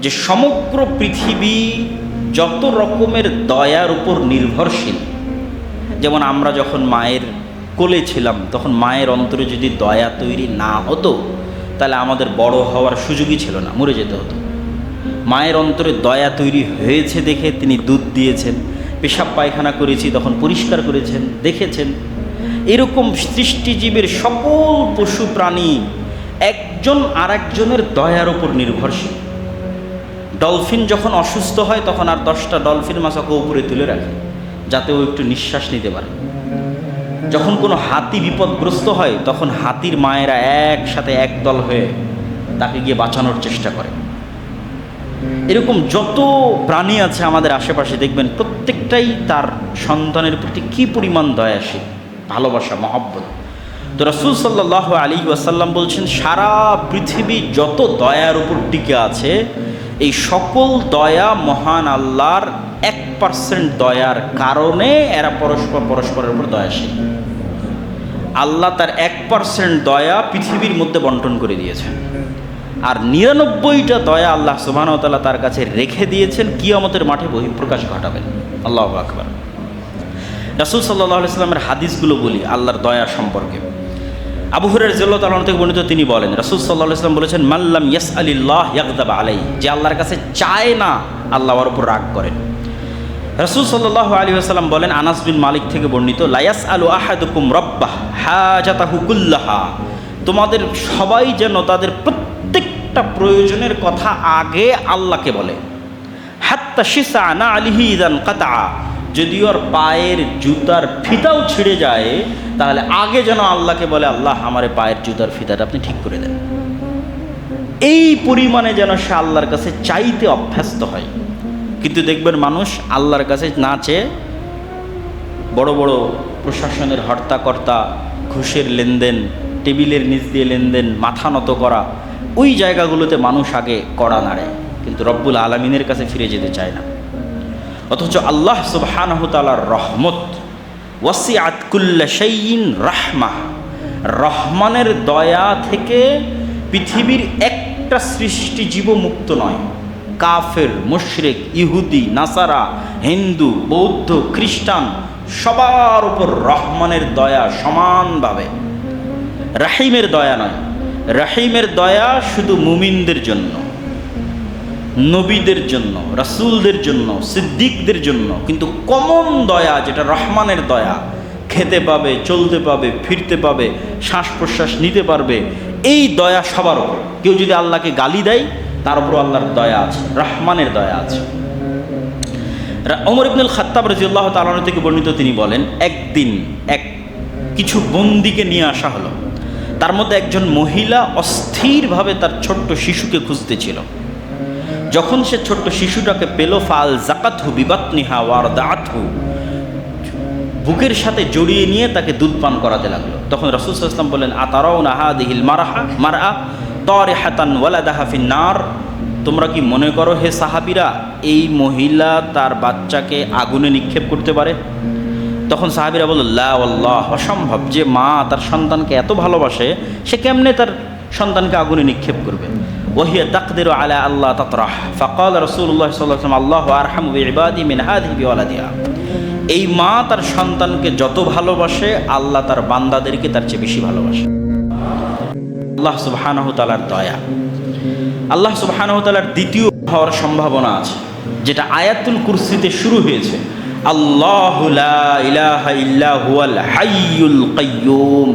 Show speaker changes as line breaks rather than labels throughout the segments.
যে সমগ্র পৃথিবী যত রকমের দয়ার উপর নির্ভরশীল, যেমন আমরা যখন মায়ের কোলে ছিলাম তখন মায়ের অন্তরে যদি দয়া তৈরি না হতো তাহলে আমাদের বড় হওয়ার সুযোগই ছিল না, মরে যেতে হতো। মায়ের অন্তরে দয়া তৈরি হয়েছে দেখে তিনি দুধ দিয়েছেন, পেশাব পায়খানা করেছি তখন পরিষ্কার করেছেন, দেখেছেন। এরকম সৃষ্টিজীবের সকল পশু প্রাণী একজন আরেকজনের দয়ার উপর নির্ভরশীল। ডলফিন যখন অসুস্থ হয় তখন আর 10টা ডলফিন মাছকে উপরে তুলে রাখে যাতে ও একটু নিঃশ্বাস নিতে পারে। যখন কোনো হাতি বিপদগ্রস্ত হয় তখন হাতির মায়েরা একসাথে একদল হয়ে তাকে গিয়ে বাঁচানোর চেষ্টা করে। এরকম যত প্রাণী আছে আমাদের আশেপাশে দেখবেন প্রত্যেকটাই তার সন্তানের প্রতি কী পরিমাণ দয়াশীল, ভালোবাসা, মহব্বত। তো রাসূল সাল্লাল্লাহু আলাইহি ওয়াসাল্লাম বলছেন সারা পৃথিবী যত দয়ার উপর টিকে আছে এই সকল দয়া মহান আল্লাহর 1% দয়ার কারণে এরা পরস্পরের উপর দয়াশীল। আল্লাহ তার 1% দয়া পৃথিবীর মধ্যে বন্টন করে দিয়েছেন, আর 99টা দয়া আল্লাহ সুবহানাহু ওয়া তাআলা তার কাছে রেখে দিয়েছেন কিয়ামতের মাঠে বহিঃপ্রকাশ ঘটাবেন। আল্লাহু আকবার। রাসূল সাল্লাল্লাহু আলাইহি ওয়াসাল্লামের হাদিসগুলো বলি আল্লাহর দয়া সম্পর্কে। আবু হুরায়রা রাদিয়াল্লাহু তাআলা থেকে বর্ণিত, তিনি বলেন রাসূল সাল্লাল্লাহু আলাইহি ওয়াসাল্লাম বলেছেন মাল্লাম ইয়াসআলিল্লাহ ইয়াগদাব আলাইহি, যে আল্লাহর কাছে চায় না আল্লাহ ওর উপর রাগ করেন। রাসূল সাল্লাল্লাহু আলাইহি ওয়াসাল্লাম বলেন আনাস বিন মালিক থেকে বর্ণিত লা ইয়াসআলু আহাদুকুম রাব্বাহ হাজাতাহু কুল্লাহা, তোমাদের সবাই যেন তাদের প্রত্যেকটা প্রয়োজনের কথা আগে আল্লাহকে বলে। হাত্তা শিসা না আলিহি ইদান কাতা, যদি ওর পায়ের জুতার ফিতাও ছিঁড়ে যায় তাহলে আগে যেন আল্লাহকে বলে আল্লাহ আমার পায়ের জুতার ফিতাটা আপনি ঠিক করে দেন। এই পরিমাণে যেন সে আল্লাহর কাছে চাইতে অভ্যস্ত হয়। কিন্তু দেখবেন মানুষ আল্লাহর কাছে না চেয়ে বড় বড় প্রশাসনের হর্তাকর্তা, ঘুষের লেনদেন, টেবিলের নিচ দিয়ে লেনদেন, মাথা নত করা, ওই জায়গাগুলোতে মানুষ আগে কড়া নাড়ে, কিন্তু রব্বুল আলামিনের কাছে ফিরে যেতে চায় না। অথচ আল্লাহ সুবহানাহু ওয়া তাআলার রহমত ওয়াসিআত কুল্লা শাইইন রাহমাহ, রহমানের দয়া থেকে পৃথিবীর একটা সৃষ্টিজীব মুক্ত নয়। কাফের, মুশরিক, ইহুদি, নাসারা, হিন্দু, বৌদ্ধ, খ্রিস্টান সবার উপর রহমানের দয়া সমানভাবে। রাহিমের দয়া নয়, রাহিমের দয়া শুধু মুমিনদের জন্য, নবীদের জন্য, রাসূলদের জন্য, সিদ্দিকদের জন্য। কিন্তু কমন দয়া যেটা রহমানের দয়া, খেতে পাবে, চলতে পাবে, ফিরতে পাবে, শ্বাস প্রশ্বাস নিতে পারবে, এই দয়া সবার উপর। কেউ যদি আল্লাহকে গালি দেয় তার উপর আল্লাহর দয়া আছে, রহমানের দয়া আছে। ওমর ইবনুল খাত্তাব রাদিয়াল্লাহু তাআলা আনহু থেকে বর্ণিত, তিনি বলেন একদিন কিছু বন্দীকে নিয়ে আসা হলো। তার মধ্যে একজন মহিলা অস্থিরভাবে তার ছোট্ট শিশুকে খুঁজতেছিল। যখন সে ছোট্ট শিশুটাকে পেল ফাল জাকাতহু বিবাতনিহা ওয়ারদাআতহু, বুকের সাথে জড়িয়ে নিয়ে তাকে দুধ পান করাতে লাগলো। তখন রাসূল সাল্লাল্লাহু আলাইহি ওয়াসাল্লাম বললেন আতারাউনা হাদিহিল মারআ তারিহাতান ওয়ালাদাহা ফিন্নার, তোমরা কি মনে করো হে সাহাবীরা এই মহিলা তার বাচ্চাকে আগুনে নিক্ষেপ করতে পারে? তখন সাহাবীরা বলল লা ওয়াল্লাহ, অসম্ভব, যে মা তার সন্তানকে এত ভালোবাসে সে কেমনে তার সন্তানকে আগুনে নিক্ষেপ করবে। ওয়াহিয়া তাকদিরু আলা আল্লাহ তাতরাহ ফাকাল রাসূলুল্লাহ সাল্লাল্লাহু আলাইহি ওয়াসাল্লাম আল্লাহু আরহামু বিইবাদি মিন হাদিহি বিওয়ালাদিহা, এই মা তার সন্তানকে যত ভালোবাসে আল্লাহ তার বান্দাদেরকে তার চেয়ে বেশি ভালোবাসে। আল্লাহ সুবহানাহু ওয়া তাআলার দয়া, আল্লাহ সুবহানাহু ওয়া তাআলার দ্বিতীয় হওয়ার সম্ভাবনা আছে, যেটা আয়াতুল কুরসিতে শুরু হয়েছে আল্লাহু লা ইলাহা ইল্লা হুয়াল হাইয়ুল কাইয়্যুম।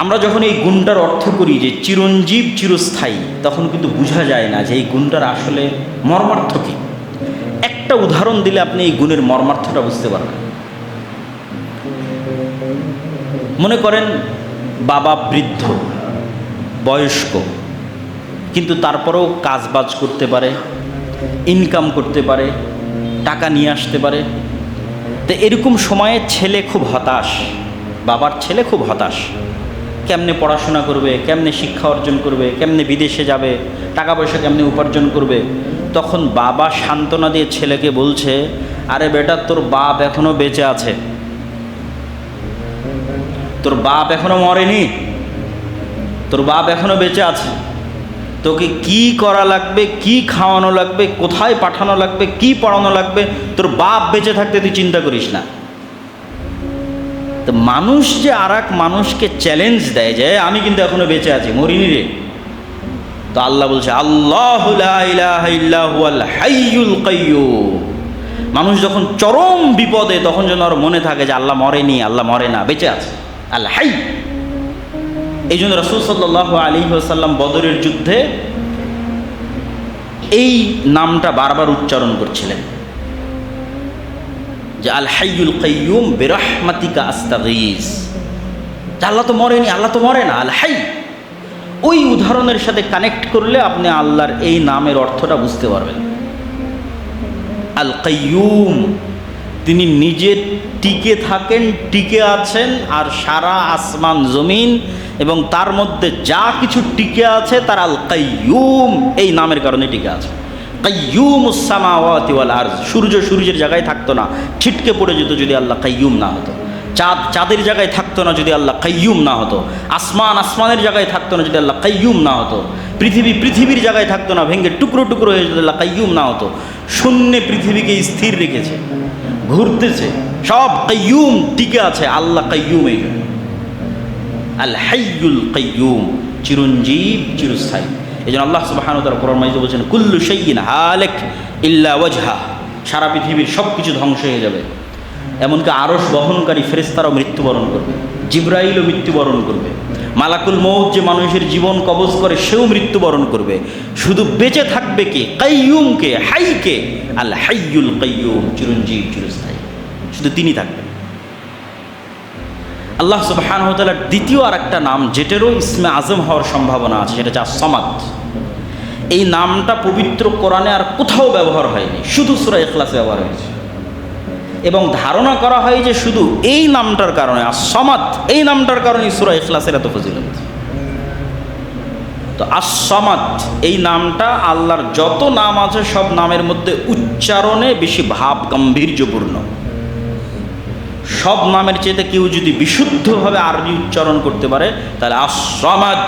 আমরা যখন এই গুণটার অর্থ করি যে চিরঞ্জীব, চিরস্থায়ী, তখন কিন্তু বোঝা যায় না যে এই গুণটার আসলে মর্মার্থ কী। একটা উদাহরণ দিলে আপনি এই গুণের মর্মার্থটা বুঝতে পারবেন। মনে করেন বাবা বৃদ্ধ, বয়স্ক, কিন্তু তারপরেও কাজবাজ করতে পারে, ইনকাম করতে পারে, টাকা নিয়ে আসতে পারে। তো এরকম সময়ে ছেলে খুব হতাশ, বাবার ছেলে খুব হতাশ, কেমনে পড়াশোনা করবে, কেমনে শিক্ষা অর্জন করবে, কেমনে বিদেশে যাবে, টাকা পয়সা কেমনে উপার্জন করবে। তখন বাবা সান্ত্বনা দিয়ে ছেলেকে বলছে আরে বেটা তোর বাপ এখনো বেঁচে আছে, তোর বাপ এখনো মরেনি, তোর বাপ এখনো বেঁচে আছে। তোকে কি করা লাগবে, কি খাওয়ানো লাগবে, কোথায় পাঠানো লাগবে, কি পড়ানো লাগবে, তোর বাপ বেঁচে থাকতে তুই চিন্তা করিস না। তো মানুষ যে আর এক মানুষকে চ্যালেঞ্জ দেয় যে আমি কিন্তু এখনো বেঁচে আছি, মরিনি রে, তো আল্লাহ বলছে আল্লাহু লা ইলাহা ইল্লা হুয়াল হাইয়ুল কাইয়্যুম। মানুষ যখন চরম বিপদে তখন যেন আর মনে থাকে যে আল্লাহ মরেনি, আল্লাহ মরে না, বেঁচে আছে, আল্লাহ হাই। এই জন্য রাসূল সাল্লাল্লাহু আলাইহি ওয়াসাল্লাম বদরের যুদ্ধে এই নামটা বারবার উচ্চারণ করছিলেন যে আল হাইয়ুল কাইয়্যুম বিরহমাতিকা আস্তাগীস। আল্লাহ তো মরেনি, আল্লাহ তো মরে না, আল হাই। ওই উদাহরণের সাথে কানেক্ট করলে আপনি আল্লাহর এই নামের অর্থটা বুঝতে পারবেন। আল কাইয়্যুম, তিনি নিজে টিকে থাকেন, টিকে আছেন, আর সারা আসমান জমিন এবং তার মধ্যে যা কিছু টিকে আছে তার আল কাইয়্যুম এই নামের কারণে টিকে আছে। কাইয়্যুমুস সামাওয়াতি ওয়াল আরজ, সূর্য সূর্যের জায়গায় থাকতো না, ছিটকে পড়ে যেত যদি আল্লাহ কাইয়্যুম না হতো। চাঁদ চাঁদের জায়গায় থাকতো না যদি আল্লাহ কাইয়্যুম না হতো। আসমান আসমানের জায়গায় থাকতো না যদি আল্লাহ কাইয়্যুম না হতো। পৃথিবী পৃথিবীর জায়গায় থাকতো না, ভেঙে টুকরো টুকরো হয়ে যদি আল্লাহ কাইয়্যুম না হতো। শূন্যে পৃথিবীকে স্থির রেখেছে, ঘুরতেছে, সব কাইয়্যুম টিকে আছে, আল্লাহ কাইয়্যুম। এই জন্য আল হাইয়ুল কাইয়্যুম, চিরঞ্জীব, চিরস্থায়ী। এই জন্য আল্লাহ সুবহানাহু ওয়া তাআলা কোরআন মাজিদে বলছেন কুল্লু শাইইন হালিক ইল্লা ওয়াজহা, সারা পৃথিবীর সব কিছু ধ্বংস হয়ে যাবে, এমনকি আরশ বহনকারী ফেরেশতারাও মৃত্যুবরণ করবে, জিবরাইলও মৃত্যুবরণ করবে, মালাকুল মউত যে মানুষের জীবন কবজ করে সেও মৃত্যুবরণ করবে। শুধু বেঁচে থাকবে কে? কাইয়্যুমকে, হাইকে, আল হাইয়ুল কাইয়্যুম, চিরঞ্জীব, চিরস্থায়ী, শুধু তিনি থাকবেন। আল্লাহ সুবহানাহু ওয়া তাআলার দ্বিতীয় আর একটা নাম যেটারও ইসমে আজম হওয়ার সম্ভাবনা আছে, সেটা হচ্ছে আস-সামাদ। এই নামটা পবিত্র কোরআনে আর কোথাও ব্যবহার হয়নি, শুধু সূরা ইখলাসে ব্যবহার হয়েছে। এবং ধারণা করা হয় যে শুধু এই নামটার কারণে, আস-সামাদ এই নামটার কারণে সূরা ইখলাসের এত ফজিলত। তো আস-সামাদ এই নামটা আল্লাহর যত নাম আছে সব নামের মধ্যে উচ্চারণে বেশি ভাব গাম্ভীর্যপূর্ণ। সব নামের চেয়ে কেউ যদি বিশুদ্ধভাবে আরবি উচ্চারণ করতে পারে তাহলে আস-সামাদ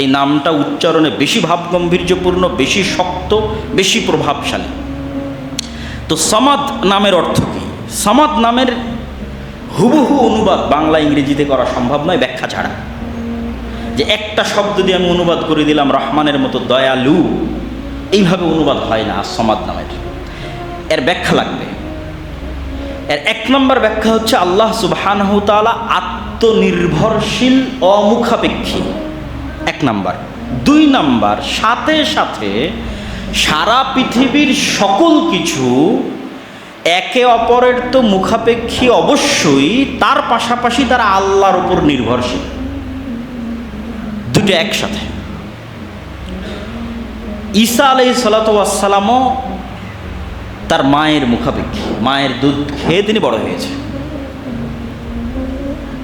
এই নামটা উচ্চারণে বেশি ভাব গাম্ভীর্যপূর্ণ, বেশি শক্ত, বেশি প্রভাবশালী। তো সামাদ নামের অর্থ কী? সামাদ নামের হুবহু অনুবাদ বাংলা ইংরেজিতে করা সম্ভব নয় ব্যাখ্যা ছাড়া। যে একটা শব্দ দিয়ে আমি অনুবাদ করে দিলাম রহমানের মতো দয়ালু, এইভাবে অনুবাদ হয় না আস-সামাদ নামের। এর ব্যাখ্যা লাগবে। এর এক নম্বর ব্যাখ্যা হচ্ছে আল্লাহ সুবহানাহু ওয়া তাআলা আত্মনির্ভরশীল, অমুখাপেক্ষী, এক নাম্বার। দুই নাম্বার, সাথে সাথে সারা পৃথিবীর সকল কিছু একে অপরের তো মুখাপেক্ষী অবশ্যই, তার পাশাপাশি তারা আল্লাহর উপর নির্ভরশীল, দুটো একসাথে। ঈসা আলাইহিস সালাতু ওয়াস সালামও তার মায়ের মুখাপেক্ষী, মায়ের দুধ খেয়ে তিনি বড় হয়েছে।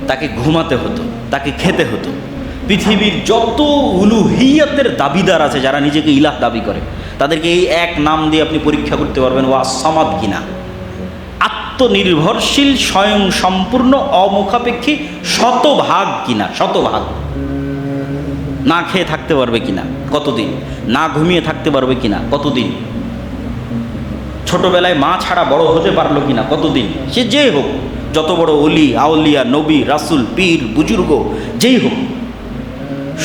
তাকে ঘুমাতে হতো, তাকে খেতে হতো। পৃথিবীর যত উলুহিয়াতের দাবিদার আছে, যারা নিজেকে ইলাহ দাবি করে, তাদেরকে এই এক নাম দিয়ে আপনি পরীক্ষা করতে পারবেন ও আস-সামাদ কিনা। আত্মনির্ভরশীল, স্বয়ং সম্পূর্ণ, অমুখাপেক্ষী, শতভাগ কিনা, শতভাগ। না খেয়ে থাকতে পারবে কিনা, কতদিন? না ঘুমিয়ে থাকতে পারবে কিনা, কতদিন? ছোটবেলায় মা ছাড়া বড় হতে পারলো কিনা, কতদিন? সে যেই হোক, যত বড় অলি, আউলিয়া, নবী, রাসূল, পীর, বুজুর্গ যেই হোক,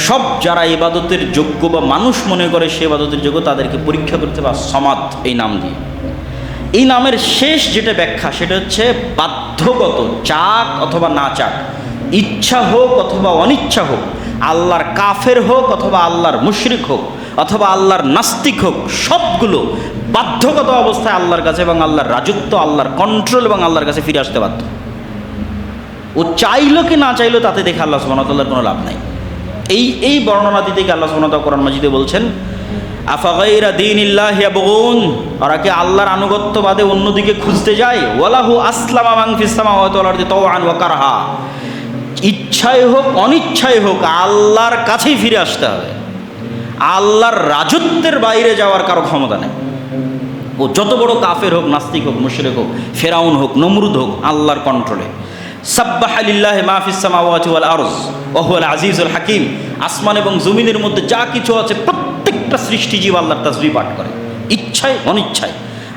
সব যারা ইবাদতের যোগ্য বা মানুষ মনে করে সে ইবাদতের যোগ্য, তাদেরকে পরীক্ষা করতে হবে সামাদ এই নাম দিয়ে। এই নামের শেষ যেটা ব্যাখ্যা সেটা হচ্ছে বাধ্যগত, চাক অথবা না চাক, ইচ্ছা হোক অথবা অনিচ্ছা হোক, আল্লাহর কাফের হোক অথবা আল্লাহর মুশরিক হোক অথবা আল্লাহর নাস্তিক হোক, সবগুলো বাধ্যগত অবস্থায় আল্লাহর কাছে এবং আল্লাহর রাজত্ব, আল্লাহর কন্ট্রোল এবং আল্লাহর কাছে ফিরে আসতে বাধ্য। ও চাইলো কি না চাইলো তাতে দেখে আল্লাহ সুবহানাহু ওয়া তাআলার কোনো লাভ নাই। এই বর্ণনা দিতে গিয়ে আল্লাহ সুবহানাহু ওয়া তাআলা কোরআন মাজিদে বলছেন আফাগাইরা দীনিল্লাহি ইয়াবগুন, ওরা কি আল্লাহর আনুগত্য বাদে অন্যদিকে খুঁজতে যায়? ওয়ালাহু আসলামা মান ফিস সামাওয়াতি ওয়াল আরদি তাওআন ওয়া কারহা, ইচ্ছায় হোক অনিচ্ছায় হোক আল্লাহর কাছেই ফিরে আসতে হবে। আল্লাহর রাজত্বের বাইরে যাওয়ার কারো ক্ষমতা নেই। ও যত বড় কাফের হোক, নাস্তিক হোক, মুশরিক হোক, ফেরাউন হোক, নমরুদ হোক, আল্লাহর কন্ট্রোলে। সাব্বাহা লিল্লাহি মা ফিস সামাওয়াতি ওয়াল আরজ ওয়া হুয়াল আজিজুল হাকিম, আসমান এবং জমিনের মধ্যে যা কিছু আছে প্রত্যেক প্রত্যেকটা সৃষ্টিজীব আল্লাহর তাসবিহ পাঠ করে, ইচ্ছায় অনিচ্ছায়।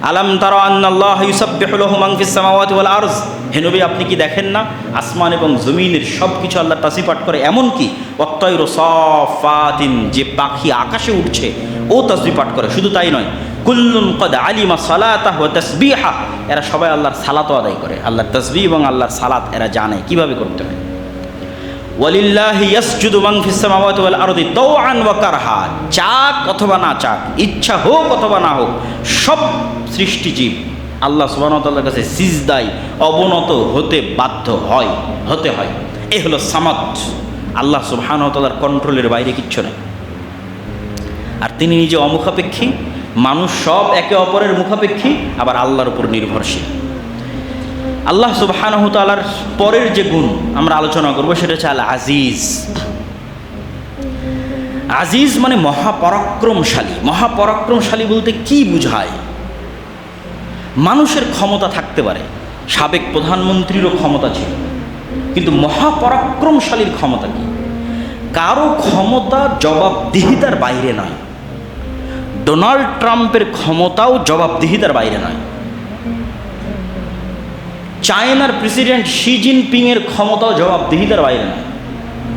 আলাম তারা আন্নাল্লাহ ইউসাব্বিহু লাহু মান ফিস সামাওয়াতি ওয়াল আরজ, হে নবী আপনি কি দেখেন না আসমান এবং জমিনের সব কিছু আল্লাহর তাসবিহ পাঠ করে। এমনকি ওয়াত-তায়রু সাফাতিন, যে পাখি আকাশে উঠছে ও তাসবিহ পাঠ করে। শুধু তাই নয়, কুল্লুন ক্বাদ আলিমা সালাতাহু ওয়া তাসবিহা, এরা সবাই আল্লাহর সালাতও আদায় করে। আল্লাহর তাসবিহ এবং আল্লাহর সালাত এরা জানে কিভাবে করতে হয়। ওয়ালিল্লাহি ইয়াসজুদু মান ফিস সামাওয়াতি ওয়াল আরদি তাওআন ওয়া কারহা, চাক অথবা না চাক, ইচ্ছা হোক অথবা না হোক, সব সৃষ্টিজীব আল্লাহ সুবহানাহু ওয়া তাআলার কাছে সিজদায় অবনত হতে বাধ্য হয়, হতে হয়। এ হলো সামাদ। আল্লাহ সুবহানাহু ওয়া তাআলার কন্ট্রোলের বাইরে কিচ্ছু নেই। আর তিনি নিজে অমুখাপেক্ষী, মানুষ সব একে অপরের মুখাপেক্ষী, আবার আল্লাহর উপর নির্ভরশীল। আল্লাহ সুবহানাহু ওয়া তাআলার পরের যে গুণ আমরা আলোচনা করব সেটা হচ্ছে আল আজিজ। আজিজ মানে মহাপরাক্রমশালী। মহাপরাক্রমশালী বলতে কি বুঝায়? মানুষের ক্ষমতা থাকতে পারে, সাবেক প্রধানমন্ত্রীরও ক্ষমতা ছিল, কিন্তু মহাপরাক্রমশালীর ক্ষমতা কি? কারো ক্ষমতা জবাবদিহিতার বাইরে নয়। ডোনাল্ড ট্রাম্পের ক্ষমতাও জবাবদিহিতার বাইরে নয়। চায়নার প্রেসিডেন্ট শি জিনপিংয়ের ক্ষমতাও জবাবদিহিতার বাইরে নয়।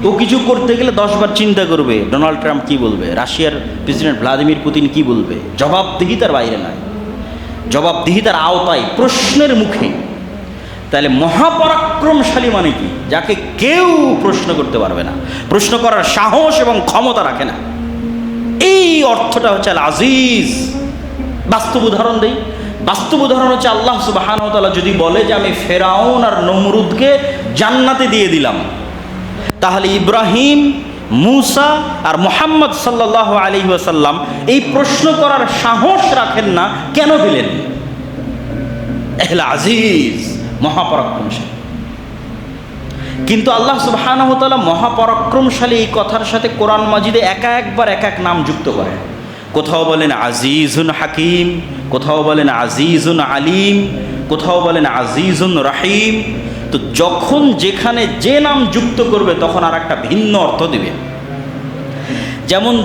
ও কিছু করতে গেলে 10 বার চিন্তা করবে ডোনাল্ড ট্রাম্প কী বলবে, রাশিয়ার প্রেসিডেন্ট ভ্লাদিমির পুতিন কী বলবে। জবাবদিহিতার বাইরে নয়, জবাবদিহিতার আওতায়, প্রশ্নের মুখে। তাহলে মহাপরাক্রমশালী মানে কি? যাকে কেউ প্রশ্ন করতে পারবে না, প্রশ্ন করার সাহস এবং ক্ষমতা রাখে না। এই অর্থটা হচ্ছে আল আজিজ। বাস্তব উদাহরণ দেই। বাস্তব উদাহরণ হচ্ছে আল্লাহ সুবহানাহু ওয়া তাআলা যদি বলে যে আমি ফেরাউন আর নমরুদকে জান্নাতে দিয়ে দিলাম, তাহলে ইব্রাহিম, মুসা আর মুহাম্মদ সাল্লাল্লাহু আলাইহি ওয়াসাল্লাম এই প্রশ্ন করার সাহস রাখেন না, কেন দিলেন? আল আজিজ, মহাপরাক্রমশালী। কিন্তু আল্লাহ সুবহানাহু ওয়া তাআলা মহাপরাক্রমশালী এই কথার সাথে কোরআন মাজিদে একবার এক এক নাম যুক্ত করেন। কোথাও বলেন আজিজুন হাকিম, কোথাও বলেন আজিজুন আলিম, কোথাও বলেন আজিজুন রহিম। তো যখন যেখানে যে নাম যুক্ত করবে তখন আর একটা ভিন্ন অর্থ দিবে। যেমন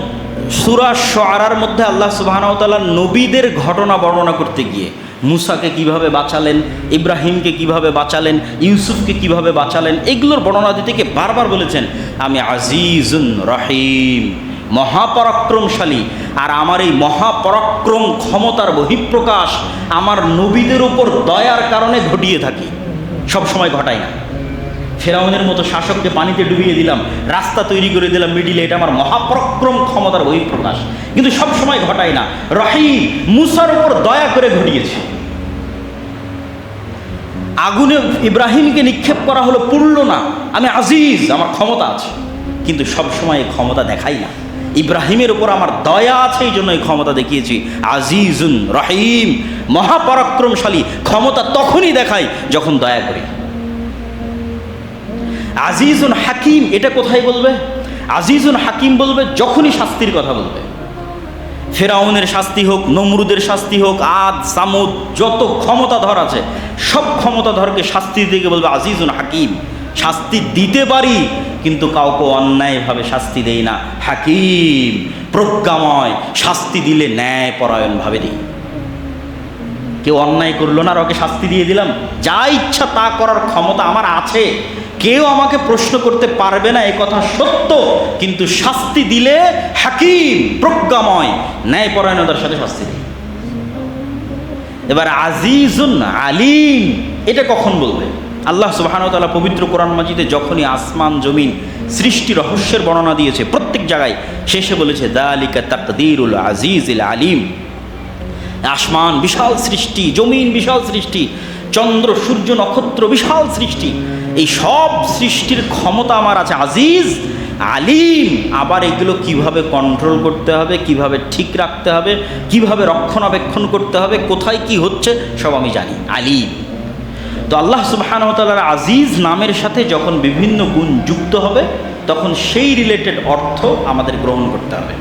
সূরা শুআরার মধ্যে আল্লাহ সুবহানাহু ওয়া তাআলা নবীদের ঘটনা বর্ণনা করতে গিয়ে মুসাকে কিভাবে বাঁচালেন, ইব্রাহিমকে কিভাবে বাঁচালেন, ইউসুফকে কিভাবে বাঁচালেন, এগুলোর বর্ণনা দিতে গিয়ে বারবার বলেছেন আমি আজিজুন রহিম, মহাপরাক্রমশালী। আর আমার এই মহাপরাক্রম ক্ষমতার বহিঃপ্রকাশ আমার নবীদের উপর দয়ার কারণে ঘটিয়ে থাকি, সবসময় ঘটাই না। ফেরাউনের মতো শাসককে পানিতে ডুবিয়ে দিলাম, রাস্তা তৈরি করে দিলাম মিডিলে, এটা আমার মহাপরাক্রম ক্ষমতার বহিঃপ্রকাশ, কিন্তু সবসময় ঘটাই না। রহিম, মুসার উপর দয়া করে ঘটিয়েছি। আগুনে ইব্রাহিমকে নিক্ষেপ করা হলো, পুড়ল না, আমি আজিজ, আমার ক্ষমতা আছে, কিন্তু সবসময় এই ক্ষমতা দেখাই না। ইব্রাহিমের উপর আমার দয়া আছে, এই জন্য এই ক্ষমতা দেখিয়েছি। আজিজুন রহিম, মহাপরাক্রমশালী। ক্ষমতা তখনই দেখাই যখন দয়া করি। আজিজুন হাকিম, এটা কোথায় বলবে? আজিজুন হাকিম বলবে যখনই শাস্তির কথা বলবে। ফেরাউনের শাস্তি হোক, নমরুদের শাস্তি হোক, আদ সামুদ যত ক্ষমতাধর আছে সব ক্ষমতাধরকে শাস্তি দিতে বলবে আজিজুন হাকিম। শাস্তি দিতে পারি কিন্তু কাউকে অন্যায়ভাবে শাস্তি দেই না। হাকিম, প্রজ্ঞাময়, শাস্তি দিলে ন্যায়পরায়ণভাবে দিই। কেউ অন্যায় করলো না আর ওকে শাস্তি দিয়ে দিলাম, যা ইচ্ছা তা করার ক্ষমতা আমার আছে, কেউ আমাকে প্রশ্ন করতে পারবে না, এ কথা সত্য, কিন্তু শাস্তি দিলে হাকিম, প্রজ্ঞাময়, ন্যায়পরায়ণতার সাথে শাস্তি দিই। এবার আজিজুন আলিম, এটা কখন বলবে? আল্লাহ সুবহানাহু ওয়া তাআলা পবিত্র কোরআন মাজিদে যখনই আসমান জমিন সৃষ্টি রহস্যের বর্ণনা দিয়েছে, প্রত্যেক জায়গায় শেষে বলেছে যালিকা তাকদীরুল আজিজিল আলিম। আসমান বিশাল সৃষ্টি, জমিন বিশাল সৃষ্টি, চন্দ্র সূর্য নক্ষত্র বিশাল সৃষ্টি, এই সব সৃষ্টির ক্ষমতা আমার আছে, আজিজ আলিম। আবার এগুলো কিভাবে কন্ট্রোল করতে হবে, কিভাবে ঠিক রাখতে হবে, কিভাবে রক্ষণাবেক্ষণ করতে হবে, কোথায় কি হচ্ছে সব আমি জানি, আলিম। তো আল্লাহ সুবহানাহু ওয়া তাআলার আজিজ নামের সাথে যখন বিভিন্ন গুণ যুক্ত হবে তখন সেই রিলেটেড অর্থ আমাদের গ্রহণ করতে হবে।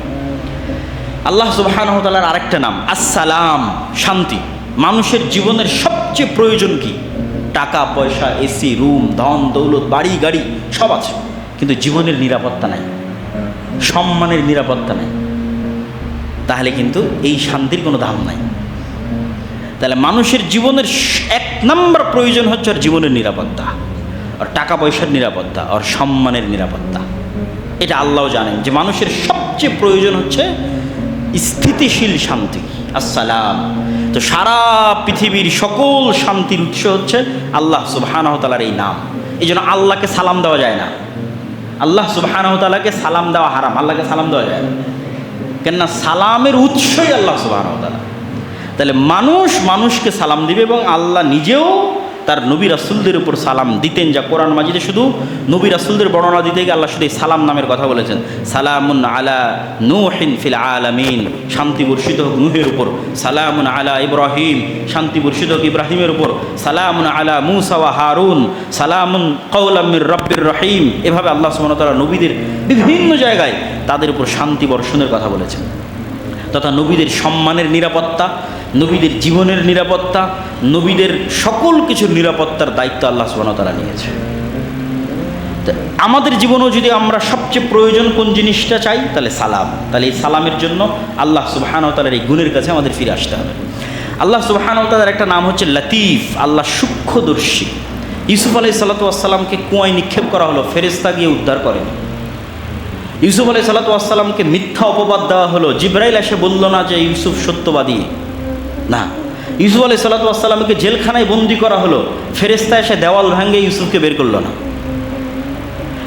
আল্লাহ সুবহানাহু ওয়া তাআলার আরেকটা নাম আসসালাম, শান্তি। মানুষের জীবনের সবচেয়ে প্রয়োজন কি? টাকা পয়সা, এসি রুম, ধন দৌলত, বাড়ি গাড়ি সব আছে, কিন্তু জীবনের নিরাপত্তা নাই, সম্মানের নিরাপত্তা নাই। তাহলে কিন্তু এই শান্তির কোনো দাম নাই। তাহলে মানুষের জীবনের 1 নম্বর প্রয়োজন হচ্ছে ওর জীবনের নিরাপত্তা, আর টাকা পয়সার নিরাপত্তা, আর সম্মানের নিরাপত্তা। এটা আল্লাহ জানেন যে মানুষের সবচেয়ে প্রয়োজন হচ্ছে স্থিতিশীল শান্তি, আসসালাম। তো সারা পৃথিবীর সকল শান্তির উৎস হচ্ছে আল্লাহ সুবহানাহু ওয়া তাআলার এই নাম। এই জন্য আল্লাহকে সালাম দেওয়া যায় না, আল্লাহ সুবহানাহু ওয়া তাআলাকে সালাম দেওয়া হারাম, আল্লাহকে সালাম দেওয়া যায় না। কেননা সালামের উৎসই আল্লাহ সুবহানাহু ওয়া তাআলা। তাহলে মানুষ মানুষকে সালাম দিবে, এবং আল্লাহ নিজেও তার নবী রাসূলদের উপর সালাম দিতেন, যা কোরআন মাজিদে শুধু নবী রাসূলদের বর্ণনা দিতে গিয়ে আল্লাহ শুধু এই সালাম নামের কথা বলেছেন। সালামুন আলা নূহিন ফিল আলামিন, শান্তি বর্ষিত হোক নূহের উপর। সালামুন আলা ইব্রাহিম, শান্তি বর্ষিত হোক ইব্রাহিমের উপর। সালামুন আলা মূসা ওয়া হারুন, সালামুন কওলাম মির রাব্বির রহিম। এভাবে আল্লাহ সুবহানাহু ওয়া তাআলা নবীদের বিভিন্ন জায়গায় তাদের উপর শান্তি বর্ষণের কথা বলেছেন। তথা নবীদের সম্মানের নিরাপত্তা, নবীদের জীবনের নিরাপত্তা, নবীদের সকল কিছুর নিরাপত্তার দায়িত্ব আল্লাহ সুবহানাহু ওয়া তাআলা নিয়েছে। আমাদের জীবনেও যদি আমরা সবচেয়ে প্রয়োজন কোন জিনিসটা চাই, তাহলে সালাম। তাহলে এই সালামের জন্য আল্লাহ সুবহানাহু ওয়া তাআলার এই গুণের কাছে আমাদের ফিরে আসতে হবে। আল্লাহ সুবহানাহু ওয়া তাআলার একটা নাম হচ্ছে লতিফ, আল্লাহ সূক্ষ্মদর্শী। ইউসুফ আলাইহিস সালাতু ওয়াস সালামকে কুয়ায় নিক্ষেপ করা হলো, ফেরেশতা গিয়ে উদ্ধার করেন। ইউসুফ আলাইহিস সালাতু ওয়াস সালামকে মিথ্যা অপবাদ দেওয়া হলো, জিবরাইল এসে বলল না যে ইউসুফ সত্যবাদী, না। ইউসুফ আলাইহিস সালাতু ওয়াস সালামকে জেলখানায় বন্দি করা হলো, ফেরেশতা এসে দেওয়াল ভাঙে ইউসুফকে বের করলো না।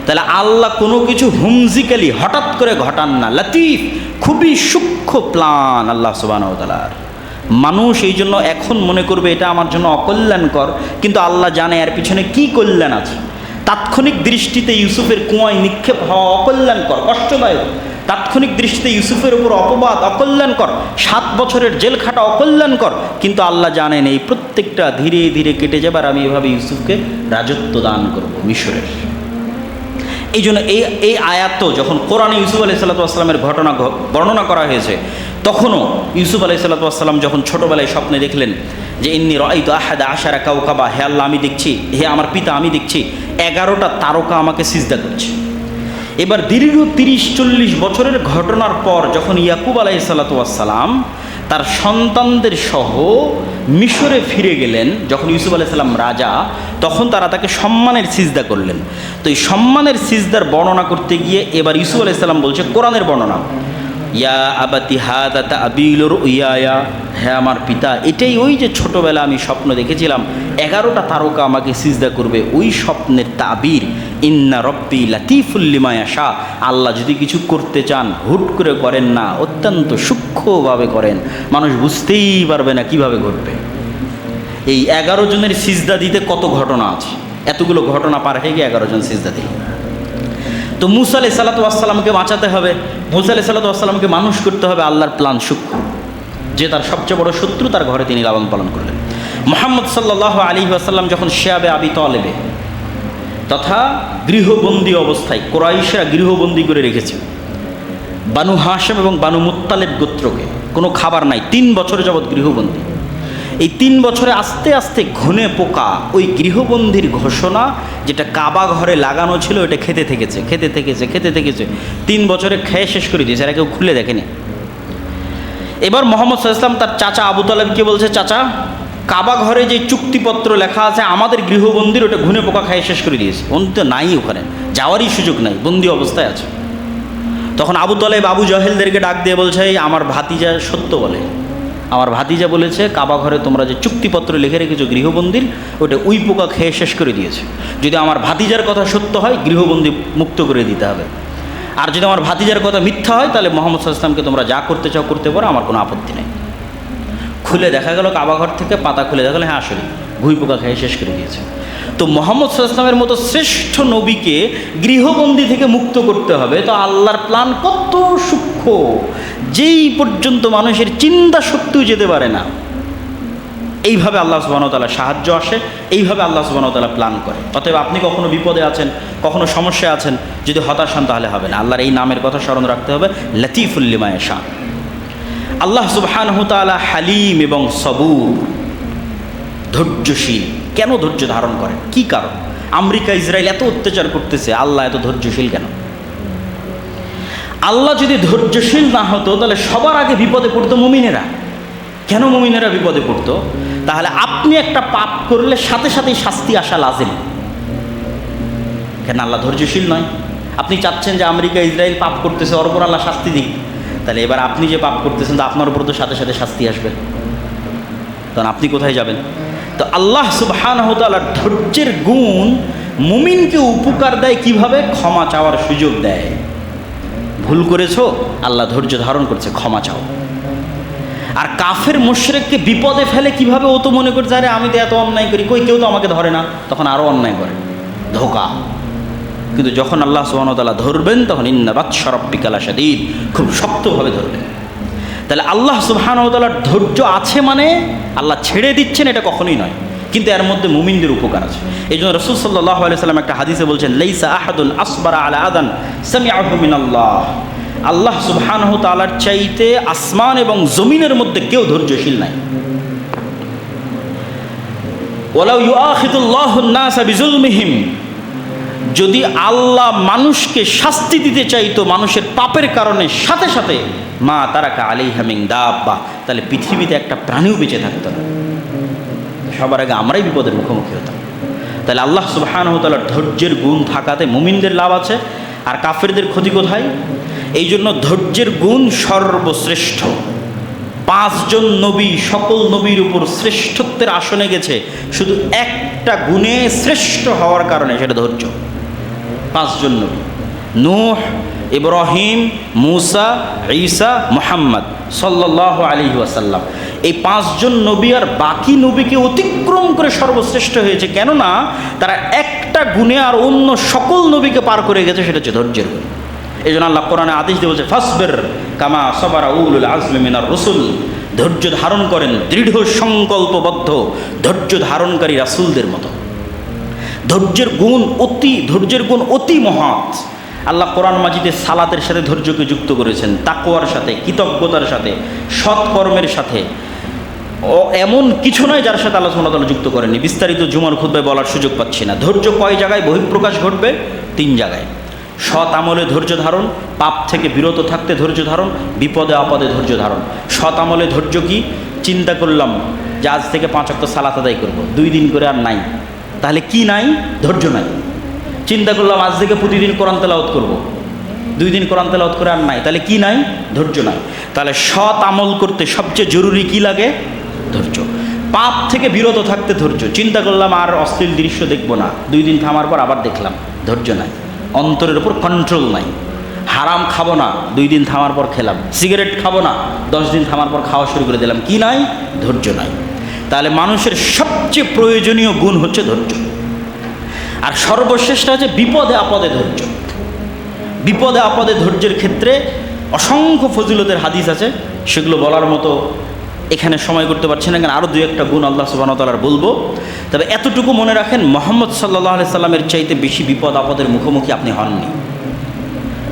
তাহলে আল্লাহ কোনো কিছু হুমজিক্যালি হঠাৎ করে ঘটান না, লতিফ, খুবই সূক্ষ্ম প্ল্যান আল্লাহ সুবহানাহু ওয়া তাআলার। মানুষ এই জন্য এখন মনে করবে এটা আমার জন্য অকল্যাণকর, কিন্তু আল্লাহ জানে এর পিছনে কি কল্যাণ আছে। তাৎক্ষণিক দৃষ্টিতে ইউসুফের কুয়ায় নিক্ষেপ হওয়া অকল্যাণকর, কষ্টদায়ক। তাৎক্ষণিক দৃষ্টিতে ইউসুফের উপর অপবাদ অকল্যাণকর, 7 বছরের জেল খাটা অকল্যাণকর, কিন্তু আল্লাহ জানেন এই প্রত্যেকটা ধীরে ধীরে কেটে যাবার, আমি এভাবে ইউসুফকে রাজত্ব দান করব মিশরের। এই জন্য এই আয়াত যখন কোরআনে ইউসুফ আলাইহিস সালাতু ওয়াস সালামের ঘটনা বর্ণনা করা হয়েছে, তখনও ইউসুফ আলাইহিস সালাতু ওয়াস সালাম যখন ছোটোবেলায় স্বপ্নে দেখলেন যে ইন্নী রাআইতু আহাদা আশারা কাওকাবা, হে আল্লাহ আমি দেখছি, হে আমার পিতা আমি দেখছি 11টা তারকা আমাকে সিজদা করছে। এবার দীর্ঘ 30-40 বছরের ঘটনার পর যখন ইয়াকুব আলাইহিস সালাতু ওয়াস সালাম তার সন্তানদের সহ মিশরে ফিরে গেলেন, যখন ইউসুফ আলাইহিস সালাম রাজা, তখন তারা তাকে সম্মানের সিজদা করলেন। তো এই সম্মানের সিজদার বর্ণনা করতে গিয়ে এবার ইউসুফ আলাইহিস সালাম বলছে কোরআনের বর্ণনা, ইয়া আবাতি হাদা তাবিলু রুইয়া, হ্যাঁ আমার পিতা, এটাই ওই যে ছোটোবেলা আমি স্বপ্ন দেখেছিলাম 11টা তারকা আমাকে সিজদা করবে, ওই স্বপ্নের তাবির। ইন্না রব্বি লাতিফুল লিমা ইয়াশা, আল্লাহ যদি কিছু করতে চান হুট করে করেন না, অত্যন্ত সূক্ষ্মভাবে করেন, মানুষ বুঝতেই পারবে না কিভাবে ঘটবে। এই 11 জনের সিজদা দিতে কত ঘটনা আছে, এতগুলো ঘটনা পার হয়ে গিয়ে 11 জন সিজদা দিল। তো মুসা আলাইহিস সালাতু ওয়াস সালামকে বাঁচাতে হবে, মুসা আলাইহিস সালাতু ওয়াস সালামকে মানুষ করতে হবে। আল্লাহর প্ল্যান সূক্ষ্ম, যে তার সবচেয়ে বড় শত্রু তার ঘরে তিনি লালন পালন করলেন। মুহাম্মদ সাল্লাল্লাহু আলাইহি ওয়াসাল্লাম যখন শিয়াবে আবি তালেবে তথা গৃহবন্দী অবস্থায়, কুরাইশরা গৃহবন্দী করে রেখেছে বানু হাশেম এবং বানু মুত্তালিব গোত্রকে, কোনো খাবার নাই, 3 বছর যাবৎ গৃহবন্দী। এই 3 বছরে আস্তে আস্তে ঘুনে পোকা ওই গৃহবন্দির ঘোষণা যেটা কাবা ঘরে লাগানো ছিল ওটা খেতে থেকেছে 3 বছরে খেয়ে শেষ করে দিয়েছে, এরা কেউ খুলে দেখেনি। এবার মোহাম্মদ সাল্লাল্লাহু আলাইহি ওয়াসাল্লাম তার চাচা আবু তালেবকে বলছে, চাচা কাবা ঘরে যে চুক্তিপত্র লেখা আছে আমাদের গৃহবন্দির, ওটা ঘুনে পোকা খেয়ে শেষ করে দিয়েছে, অন্ত নাই, ওখানে যাওয়ারই সুযোগ নাই, বন্দি অবস্থায় আছে। তখন আবু তালেব আবু জাহেলদেরকে ডাক দিয়ে বলছে, আমার ভাতিজা সত্য বলে, আমার ভাতিজা বলেছে কাবা ঘরে তোমরা যে চুক্তিপত্র লিখে রেখেছো গৃহবন্দির, ওটা উই পোকা খেয়ে শেষ করে দিয়েছে। যদি আমার ভাতিজার কথা সত্য হয় গৃহবন্দী মুক্ত করে দিতে হবে, আর যদি আমার ভাতিজার কথা মিথ্যা হয় তাহলে মোহাম্মদ সাল্লাল্লাহু আলাইহি ওয়াসাল্লামকে তোমরা যা করতে চাও করতে পারো, আমার কোনো আপত্তি নেই। খুলে দেখা গেল কাবা ঘর থেকে পাতা খুলে দেখা গেলো, হ্যাঁ আসলে ঘুই পোকা খেয়ে শেষ করে দিয়েছে। তো মোহাম্মদ সাল্লাল্লাহু আলাইহি ওয়াসাল্লামের মতো শ্রেষ্ঠ নবীকে গৃহবন্দী থেকে মুক্ত করতে হবে, তো আল্লাহর প্ল্যান কত সূক্ষ্ম, যেই পর্যন্ত মানুষের চিন্তা শক্তিও যেতে পারে না। এইভাবে আল্লাহ সুবহানাহু ওয়া তাআলা সাহায্য আসে, এইভাবে আল্লাহ সুবহানাহু ওয়া তাআলা প্ল্যান করে। অতএব আপনি কখনো বিপদে আছেন, কখনো সমস্যায় আছেন, যদি হতাশ হন তাহলে হবে না, আল্লাহর এই নামের কথা স্মরণ রাখতে হবে, লতিফুল লিমা ইয়াশা। আল্লাহ সুবহানাহু ওয়া তাআলা হালিম এবং সবুর, ধৈর্যশীল। কেন ধৈর্য ধারণ করেন, কি কারণ? আমেরিকা ইসরায়েল এত অত্যাচার করতেছে, আল্লাহ এত ধৈর্যশীল কেন? আল্লাহ যদি ধৈর্যশীল না হতো তাহলে সবার আগে বিপদে পড়তো মুমিনেরা। কেন মুমিনেরা বিপদে পড়তো? তাহলে আপনি একটা পাপ করলে সাথে সাথেই শাস্তি আসা লাজিম। কেন আল্লাহ ধৈর্যশীল নয়? আপনি চাচ্ছেন যে আমেরিকা ইসরায়েল পাপ করতেছে, ওর উপর আল্লাহ শাস্তি দিক, তাহলে এবার আপনি যে পাপ করতেছেন তো আপনার উপর তো সাথে সাথে শাস্তি আসবে, তখন আপনি কোথায় যাবেন? তো আল্লাহ সুবহানাহু ওয়া তাআলার ধৈর্যের গুণ মুমিনকে উপকার দেয় কিভাবে? ক্ষমা চাওয়ার সুযোগ দেয়। ভুল করেছো, আল্লাহ ধৈর্য ধারণ করছে, ক্ষমা চাও। আর কাফের মুশরিককে বিপদে ফেলে কিভাবে? ও তো মনে করছে আরে আমি তো এত অন্যায় করি, কই কেউ তো আমাকে ধরে না, তখন আরও অন্যায় করে, ধোঁকা। কিন্তু যখন আল্লাহ সুবহানাহু ওয়া তাআলা ধরবেন তখন ইন্না বাতশা রাব্বিকা লাশাদীদ, খুব শক্তভাবে ধরবেন। তাহলে আল্লাহ সুবহানাহু ওয়া তাআলার ধৈর্য আছে মানে আল্লাহ ছেড়ে দিচ্ছেন এটা কখনোই নয়, কিন্তু এর মধ্যে মুমিনদের উপকার আছে। এই জন্য রাসূল সাল্লাল্লাহু আলাইহি সাল্লাম একটা হাদিসে বলছেন, লাইসা আহাদুন আসবারা আলা আযান সামিআহু মিনাল্লাহ। আল্লাহ সুবহানাহু ওয়া তাআলার চাইতে আসমান এবং জমিনের মধ্যে কেউ ধৈর্যশীল নাই। ওয়ালাউ ইউআখিযুল্লাহুন নাসা বিজুলমিহিম, যদি আল্লাহ মানুষকে শাস্তি দিতে চাইতো মানুষের পাপের কারণে সাথে সাথে, মা তারাকা আলাইহা মিন দাব্বা, তাহলে পৃথিবীতে একটা প্রাণীও বেঁচে থাকতো না, সবার আগে আমরাই বিপদের মুখোমুখি হতাম। তাহলে আল্লাহ সুবহানাহু ওয়া তাআলার ধৈর্যের গুণ থাকাতে মুমিনদের লাভ আছে, আর কাফেরদের ক্ষতি কোথায়? এই জন্য ধৈর্যের গুণ সর্বশ্রেষ্ঠ। 5 জন নবী সকল নবীর উপর শ্রেষ্ঠত্বের আসনে গেছে শুধু একটা গুণে শ্রেষ্ঠ হওয়ার কারণে, সেটা ধৈর্য। 5 জন নবী, নূহ, ইব্রাহিম, মূসা, ঈসা, মুহাম্মদ সাল্লাল্লাহু আলাইহি ওয়াসাল্লাম, এই 5 জন নবী আর বাকি নবীকে অতিক্রম করে সর্বশ্রেষ্ঠ হয়েছে। কেননা তারা একটা গুণে আর অন্য সকল নবীকে পার করে গেছে, সেটা হচ্ছে ধৈর্যের গুণ। এই জন্য আল্লাহ কোরআনে আদেশ দিয়ে বলছে, ফাসবির কামা সাবারা উলুল আজমি মিনার রসুল, ধৈর্য ধারণ করেন দৃঢ় সংকল্পবদ্ধ ধৈর্য ধারণকারী রাসূলদের মতো। ধৈর্যের গুণ অতি মহৎ। আল্লাহ কোরআন মাজিদে সালাতের সাথে ধৈর্যকে যুক্ত করেছেন, তাকওয়ার সাথে, কৃতজ্ঞতার সাথে, সৎকর্মের সাথে। এমন কিছু নয় যার সাথে আল্লাহ সুবহানাহু ওয়া তাআলা যুক্ত করেননি। বিস্তারিত জুমার খুতবায় বলার সুযোগ পাচ্ছি না। ধৈর্য কয় জায়গায় বহিঃপ্রকাশ ঘটবে? 3 জায়গায়। সৎ আমলে ধৈর্য ধারণ, পাপ থেকে বিরত থাকতে ধৈর্য ধারণ, বিপদে আপদে ধৈর্য ধারণ। সৎ আমলে ধৈর্য কি? চিন্তা করলাম যে আজ থেকে 5 ওয়াক্ত সালাত আদায় করব, 2 দিন করে আর নাই, তাহলে কি নাই? ধৈর্য নাই। চিন্তা করলাম আজ থেকে প্রতিদিন কোরআন তেলাওয়াত করব, 2 দিন কোরআন তেলাওয়াত করে আর নাই, তাহলে কি নাই? ধৈর্য নাই। তাহলে সৎ আমল করতে সবচেয়ে জরুরি কি লাগে? ধৈর্য। পাপ থেকে বিরত থাকতে ধৈর্য। চিন্তা করলাম আর অশ্লীল দৃশ্য দেখব না, 2 দিন থামার পর আবার দেখলাম, ধৈর্য নাই। অন্তরের উপর কন্ট্রোল নাই। হারাম খাবো না, 2 দিন থামার পর খেলাম। সিগারেট খাবো না, 10 দিন থামার পর খাওয়া শুরু করে দিলাম, কি নাই? ধৈর্য নাই। তাহলে মানুষের সবচেয়ে প্রয়োজনীয় গুণ হচ্ছে ধৈর্য। আর সর্বশ্রেষ্ঠ হচ্ছে বিপদে আপদে ধৈর্য। বিপদে আপদে ধৈর্যের ক্ষেত্রে অসংখ্য ফজিলতের হাদিস আছে, সেগুলো বলার মতো এখানে সময় করতে পারছি না, কারণ আরও 2-1টা গুণ আল্লাহ সুবহানাহু ওয়া তাআলার বলবো। তবে এতটুকু মনে রাখেন, মুহাম্মদ সাল্লাল্লাহু আলাইহি সাল্লামের চাইতে বেশি বিপদ আপদের মুখোমুখি আপনি হননি।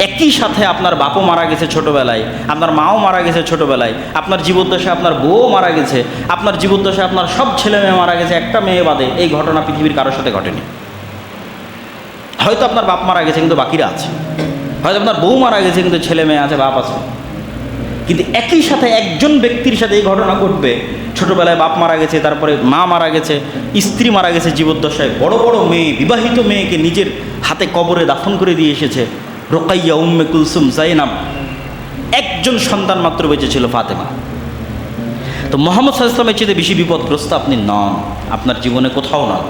একই সাথে আপনার বাপও মারা গেছে ছোটোবেলায়, আপনার মাও মারা গেছে ছোটোবেলায়, আপনার জীবদ্দশায় আপনার বউও মারা গেছে, আপনার জীবদ্দশায় আপনার সব ছেলে মেয়ে মারা গেছে, একটা মেয়ে বাদে। এই ঘটনা পৃথিবীর কারোর সাথে ঘটেনি। হয়তো আপনার বাপ মারা গেছে কিন্তু বাকিরা আছে, হয়তো আপনার বউ মারা গেছে কিন্তু ছেলে মেয়ে আছে, বাপ আছে। কিন্তু একই সাথে একজন ব্যক্তির সাথে এই ঘটনা ঘটবে, ছোটোবেলায় বাপ মারা গেছে, তারপরে মা মারা গেছে, স্ত্রী মারা গেছে জীবদ্দশায়, বড় বড় মেয়ে, বিবাহিত মেয়েকে নিজের হাতে কবরে দাফন করে দিয়ে এসেছে, রোকাইয়া, উম্মে কুলসুম, জাইনাব, একজন সন্তান মাত্র বেঁচে ছিল, ফাতেমা। তো মুহাম্মদ সাল্লাল্লাহু আলাইহি ওয়াসাল্লামের চেয়ে বেশি বিপদগ্রস্ত আপনি নন, আপনার জীবনে কোথাও নন।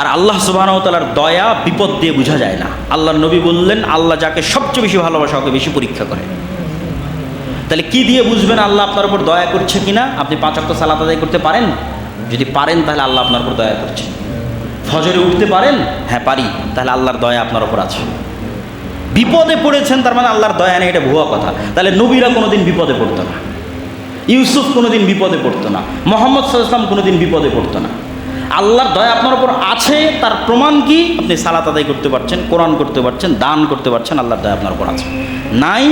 আর আল্লাহ সুবহানাহু ওয়া তাআলার দয়া বিপদ দিয়ে বোঝা যায় না। আল্লাহর নবী বললেন, আল্লাহ যাকে সবচেয়ে বেশি ভালোবাসে ওকে বেশি পরীক্ষা করে। তাহলে কি দিয়ে বুঝবেন আল্লাহ আপনার উপর দয়া করছে কিনা? আপনি 5 ওয়াক্ত সালাত আদায় করতে পারেন? যদি পারেন তাহলে আল্লাহ আপনার উপর দয়া করছে। ফজরে উঠতে পারেন? হ্যাঁ পারি, তাহলে আল্লাহর দয়া আপনার উপর আছে। বিপদে পড়েছেন তার মানে আল্লাহর দয়া নেই, এটা ভুয়া কথা। তাহলে নবীরা কোনোদিন বিপদে পড়তো না, ইউসুফ কোনোদিন বিপদে পড়তো না, মুহাম্মদ সাল্লাল্লাহু আলাইহি ওয়াসাল্লাম কোনোদিন বিপদে পড়তো না। আল্লাহর দয়া আপনার উপর আছে, তার প্রমাণ কি? আপনি সালাত আদায় করতে পারছেন, কোরআন করতে পারছেন, দান করতে পারছেন, আল্লাহর দয়া আপনার উপর আছে। নাই,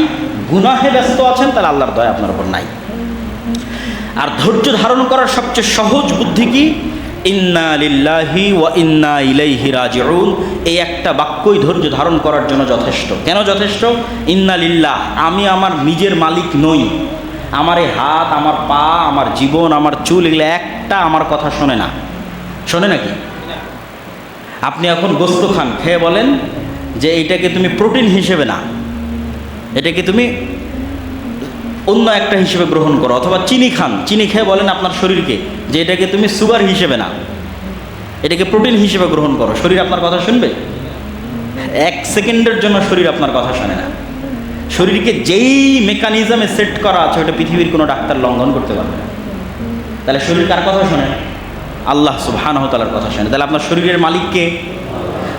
গুনাহে ব্যস্ত আছেন, তাহলে আল্লাহর দয়া আপনার উপর নাই। আর ধৈর্য ধারণ করার সবচেয়ে সহজ বুদ্ধি কি? ইন্না লিল্লাহি ওয়া ইন্না ইলাইহি রাজিউন, এই একটা বাক্যই ধৈর্য ধারণ করার জন্য যথেষ্ট। কেন যথেষ্ট? ইন্না লিল্লাহ, আমি আমার নিজের মালিক নই। আমার এই হাত, আমার পা, আমার জীবন, আমার চুল, এগুলো একটা আমার কথা শোনে না। শোনে নাকি? আপনি এখন গোস্ত খান, খেয়ে বলেন যে এইটাকে তুমি প্রোটিন হিসেবে না, এটাকে তুমি অন্য একটা হিসেবে গ্রহণ করো। অথবা চিনি খান, চিনি খেয়ে বলেন আপনার শরীরকে যে এটাকে তুমি সুগার হিসেবে না, এটাকে প্রোটিন হিসেবে গ্রহণ করো। শরীর আপনার কথা শুনবে? 1 সেকেন্ডের জন্য শরীর আপনার কথা শোনে না। শরীরকে যেই মেকানিজমে সেট করা আছে ওটা পৃথিবীর কোনো ডাক্তার লঙ্ঘন করতে পারবে না। তাহলে শরীর কার কথা শোনে? আল্লাহ সুবহানাহু ওয়া তাআলার কথা শোনে। তাহলে আপনার শরীরের মালিক কে?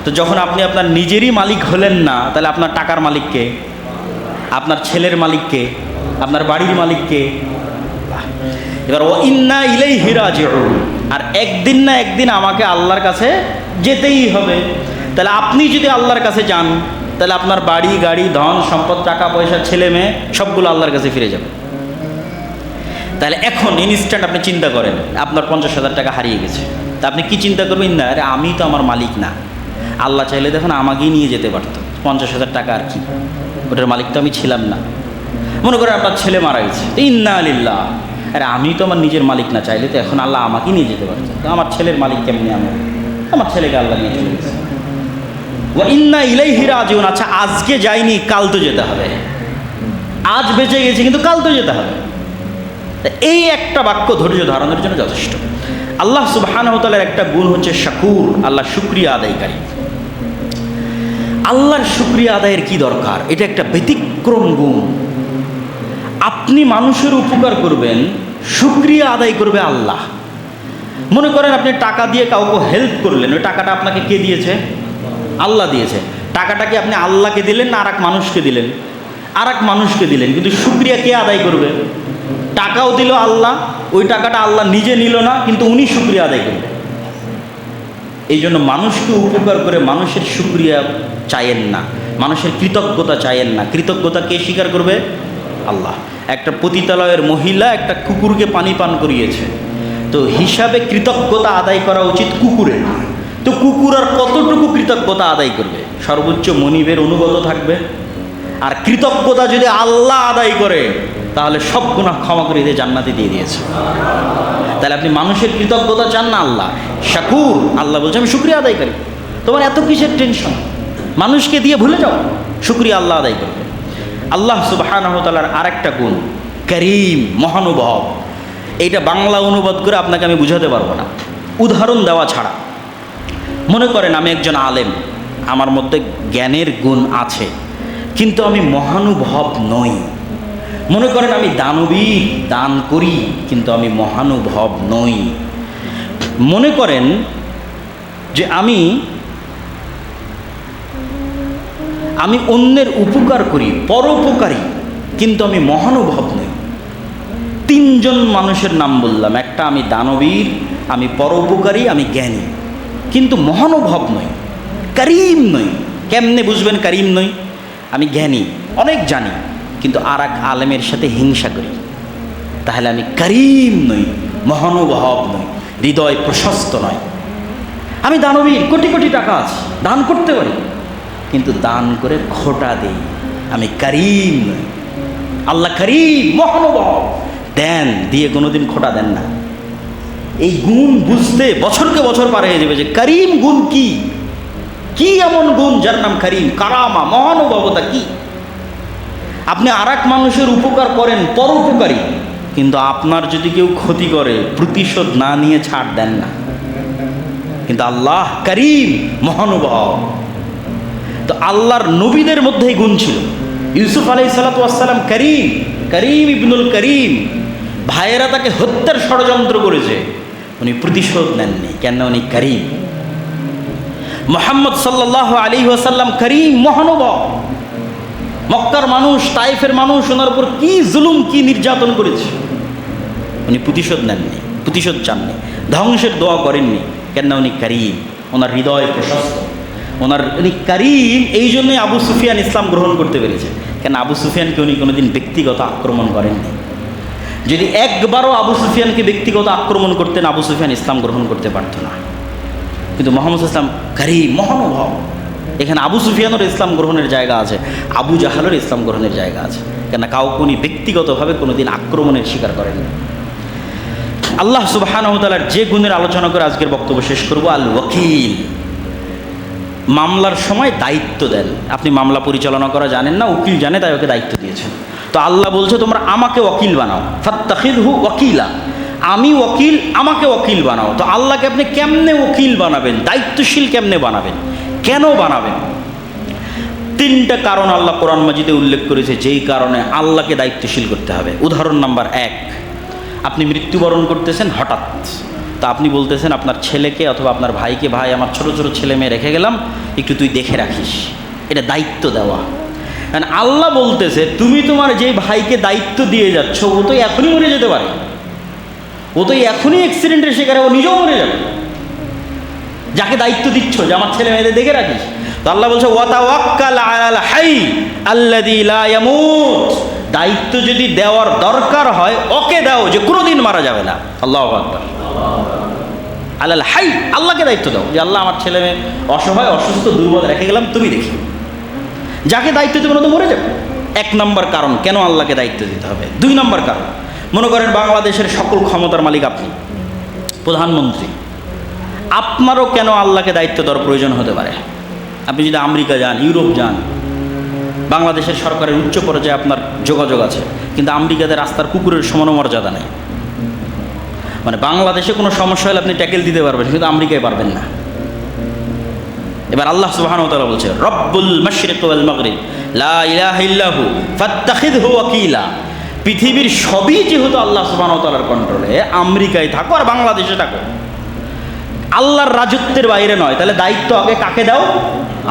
তো যখন আপনি আপনার নিজেরই মালিক হলেন না, তাহলে আপনার টাকার মালিক কে? আপনার ছেলের মালিক কে? আপনার বাড়ির মালিক কে? এবার ও ইন্না ইলাইহি রাজিউন, আর একদিন না একদিন আমাকে আল্লাহর কাছে যেতেই হবে। তাহলে আপনি যদি আল্লাহর কাছে যান, তাহলে আপনার বাড়ি, গাড়ি, ধন সম্পদ, টাকা পয়সা, ছেলে মেয়ে সবগুলো আল্লাহর কাছে ফিরে যাবে। তাহলে এখন ইনস্ট্যান্ট আপনি চিন্তা করেন আপনার 50,000 টাকা হারিয়ে গেছে, তা আপনি কি চিন্তা করবেন? না, আরে আমি তো আমার মালিক না। আল্লাহ চাইলে দেখুন আমাকেই নিয়ে যেতে পারতো। 50,000 টাকা আর কি, ওটার মালিক তো আমি ছিলাম না। মনে করেন আপনার ছেলে মারা গেছে, ইন্না লিল্লাহ, আরে আমি তো আমার নিজের মালিক না, চাইলে তো এখন আল্লাহ আমাকেই নিয়ে যেতে পারতো। তো আমার ছেলের মালিক কেমনি? আমার ছেলেকে আল্লাহ নিয়ে চলে গেছে। ওয়া ইন্না ইলাইহি রাজিউন, আচ্ছা আজকে যাইনি, কাল তো যেতে হবে। আজ বেঁচে গেছি কিন্তু কাল তো যেতে হবে। এই একটা বাক্য ধৈর্য ধারণের জন্য যথেষ্ট। আল্লাহ সুবহানাহু ওয়া তাআলার একটা গুণ হচ্ছে শাকুর, আল্লাহ শুকরিয়া আদায়কারী। আল্লাহর শুকরিয়া আদায়ের কি দরকার? এটা একটা ব্যতিক্রম গুণ। আপনি মানুষের উপকার করবেন, শুকরিয়া আদায় করবে আল্লাহ। মনে করেন আপনি টাকা দিয়ে কাউকে হেল্প করলেন, ওই টাকাটা আপনাকে কে দিয়েছে? আল্লাহ দিয়েছে। টাকাটা কি আপনি আল্লাহকে দিলেন না আর এক মানুষকে দিলেন? আর এক মানুষকে দিলেন, কিন্তু শুকরিয়া কে আদায় করবে? টাকাও দিল আল্লাহ, ওই টাকাটা আল্লাহ নিজে নিল না, কিন্তু উনি শুকরিয়া আদায় করবে। এই জন্য মানুষকে উপকার করে মানুষের শুকরিয়া চাইয়েন না, মানুষের কৃতজ্ঞতা চাইয়েন না। কৃতজ্ঞতা কে স্বীকার করবে? আল্লাহ। একটা পতিতালয়ের মহিলা একটা কুকুরকে পানি পান করিয়েছে, তো হিসাবে কৃতজ্ঞতা আদায় করা উচিত কুকুরের। তো কুকুর আর কতটুকু কৃতজ্ঞতা আদায় করবে? সর্বোচ্চ মনিবের অনুগত থাকবে। আর কৃতজ্ঞতা যদি আল্লাহ আদায় করে তাহলে সব গুনাহ ক্ষমা করে দিয়ে জান্নাতে দিয়ে দিয়েছে। তাহলে আপনি মানুষের কৃতজ্ঞতা চান না, আল্লাহ শাকুর। আল্লাহ বলছে আমি শুকরিয়া আদায় করি। তোমার এত কিসের টেনশন? মানুষকে দিয়ে ভুলে যাও, শুকরিয়া আল্লাহ আদায় করবে। আল্লাহ সুবহানাহু ওয়া তাআলার আরেকটা গুণ করিম, মহানুভব। এইটা বাংলা অনুবাদ করে আপনাকে আমি বুঝাতে পারবো না উদাহরণ দেওয়া ছাড়া। মনে করেন আমি একজন আলেম, আমার মধ্যে জ্ঞানের গুণ আছে, কিন্তু আমি মহানুভব নই। মনে করেন আমি দানবীর, দান করি, কিন্তু আমি মহানুভব নই। মনে করেন যে আমি অন্যের উপকার করি, পরোপকারী, কিন্তু আমি মহানুভব নই। 3 জন মানুষের নাম বললাম, একটা আমি দানবীর, আমি পরোপকারী, আমি জ্ঞানী, কিন্তু মহানুভব নই, করিম নই। কেমনে বুঝবেন করিম নই? আমি জ্ঞানী, অনেক জানি, কিন্তু আর এক আলেমের সাথে হিংসা করি, তাহলে আমি করিম নই, মহানুভব নই, হৃদয় প্রশস্ত নয়। আমি দানবীর, কোটি কোটি টাকা আছে, দান করতে পারি, কিন্তু দান করে খোটা দেই, আমি করিম নই। আল্লাহ করিম, মহানুভব, দেন, দিয়ে কোনোদিন খোটা দেন না। এই গুণ বুঝতে বছরকে বছর পার হয়ে যাবে যে করিম গুণ কি, কি এমন গুণ যার নাম করিম, কারামা, মহানুভবতা কি। আপনি আর এক মানুষের উপকার করেন, পরোপকারী, কিন্তু আপনার যদি কেউ ক্ষতি করে প্রতিশোধ না নিয়ে ছাড় দেন না। কিন্তু আল্লাহ করিম, মহানুভব। তো আল্লাহর নবীদের মধ্যেই গুণ ছিল। ইউসুফ আলাইহিস সালাতু ওয়াস সালাম করিম, করিম ইবনুল করিম। ভাইয়েরা তাকে হত্যার ষড়যন্ত্র করেছে, উনি প্রতিশোধ নেননি, কেন? উনি করিম। মুহাম্মদ সাল্লাল্লাহু আলাইহি ওয়াসাল্লাম করিম, মহানুভব। মক্কার মানুষ, তায়েফের মানুষ ওনার উপর কি জুলুম, কি নির্যাতন করেছে, উনি প্রতিশোধ নেননি, প্রতিশোধ চাননি, ধ্বংসের দোয়া করেননি, কেন? উনি করিম, ওনার হৃদয় প্রশস্ত, উনি করিম। এই জন্যই আবু সুফিয়ান ইসলাম গ্রহণ করতে পেরেছে, কেন? আবু সুফিয়ানকে উনি কোনোদিন ব্যক্তিগত আক্রমণ করেননি। যদি একবারও আবু সুফিয়ানকে ব্যক্তিগত আক্রমণ করতেন, আবু সুফিয়ান ইসলাম গ্রহণ করতে পারত না। কিন্তু মোহাম্মদ ইসলাম কারীম, মহানুভব, এখানে আবু সুফিয়ানের ইসলাম গ্রহণের জায়গা আছে, আবু জাহালের ইসলাম গ্রহণের জায়গা আছে, কেন কাউকে উনি ব্যক্তিগতভাবে কোনোদিন আক্রমণের শিকার করেননি। আল্লাহ সুবহানাহু ওয়া তাআলার যে গুণের আলোচনা করে আজকের বক্তব্য শেষ করব, আল ওয়াকিল। মামলার সময় দায়িত্ব দেন। আপনি মামলা পরিচালনা করা জানেন না, উকিল জানে, তাই ওকে দায়িত্ব দিয়েছেন। তো আল্লাহ বলছে তোমরা আমাকে ওয়াকিল বানাও, ফাত্তাখিযহু ওয়াকিলা, আমি ওয়াকিল, আমাকে ওয়াকিল বানাও। তো আল্লাহকে আপনি কেমনে ওয়াকিল বানাবেন, দায়িত্বশীল কেমনে বানাবেন, কেন বানাবেন? তিনটা কারণ আল্লাহ কোরআন মাজিদে উল্লেখ করেছে যেই কারণে আল্লাহকে দায়িত্বশীল করতে হবে। উদাহরণ নাম্বার 1, আপনি মৃত্যুবরণ করতেছেন হঠাৎ, তা আপনি বলতেছেন আপনার ছেলেকে অথবা আপনার ভাইকে, ভাই আমার ছোট ছোট ছেলে মেয়ে রেখে গেলাম, একটু তুই দেখে রাখিস। এটা দায়িত্ব দেওয়া। কারণ আল্লাহ বলতেছে তুমি তোমার যে ভাইকে দায়িত্ব দিয়ে যাচ্ছ, ও তো এখনই মরে যেতে পারে, ও তো এখনই অ্যাক্সিডেন্টের শিকার, ও নিজেও মরে যাবে। যাকে দায়িত্ব দিচ্ছ যে আমার ছেলে মেয়েদের দেখে রাখিস, তো আল্লাহ বলছে ওয়াতাওয়াক্কাল আলাল হাই আল্লাযী লা ইয়ামুত, দায়িত্ব যদি দেওয়ার দরকার হয় ওকে দাও যে কোনোদিন মারা যাবে না। আল্লাহু আকবার। আলাল হাই, আল্লাহকে দায়িত্ব দাও যে আল্লাহ আমার ছেলে মেয়ে অসহায়, অসুস্থ, দুর্বল রেখে গেলাম, তুমি দেখি। যাকে দায়িত্ব দেবে না তো মরে যাবে। 1 নম্বর কারণ কেন আল্লাহকে দায়িত্ব দিতে হবে। 2 নম্বর কারণ, মনে করেন বাংলাদেশের সকল ক্ষমতার মালিক আপনি, প্রধানমন্ত্রী, আপনারও কেন আল্লাহকে দায়িত্ব দেওয়ার প্রয়োজন হতে পারে? আপনি যদি আমেরিকা যান, ইউরোপ যান, বাংলাদেশের সরকারের উচ্চ পর্যায়ে আপনার যোগাযোগ আছে, কিন্তু আমেরিকাতে রাস্তার কুকুরের সমান মর্যাদা নেই। মানে বাংলাদেশে কোনো সমস্যা হলে আপনি ট্যাকেল দিতে পারবেন, কিন্তু আমেরিকায় পারবেন না। এবার আল্লাহ সুবহানাহু ওয়া তাআলা বলছে রব্বুল মাশরিক ওয়াল মাগরিব লা ইলাহা ইল্লাহু ফাত্তাখিযহু ওয়াকিলা। পৃথিবীর সবই যেহেতু আল্লাহ সুবহানাহু ওয়া তাআলার কন্ট্রোলে, আমেরিকায় থাকো আর বাংলাদেশে থাকো, আল্লাহর রাজত্বের বাইরে নয়, তাহলে দায়িত্ব আগে কাকে দাও?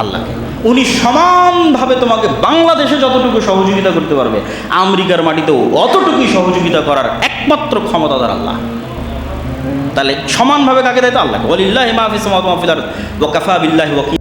আল্লাহকে। উনি সমানভাবে তোমাকে বাংলাদেশে যতটুকু সহযোগিতা করতে পারবে, আমেরিকার মাটিতেও অতটুকুই সহযোগিতা করার একমাত্র ক্ষমতাধর আল্লাহ। তাহলে সমানভাবে কাকে দায়িত্ব? আল্লাহকে। ওয়ালিল্লাহি মা ফিস সামাওয়াতি ওয়া মা ফিল আরদ ওয়া কাফা বিল্লাহি ওয়াকিল।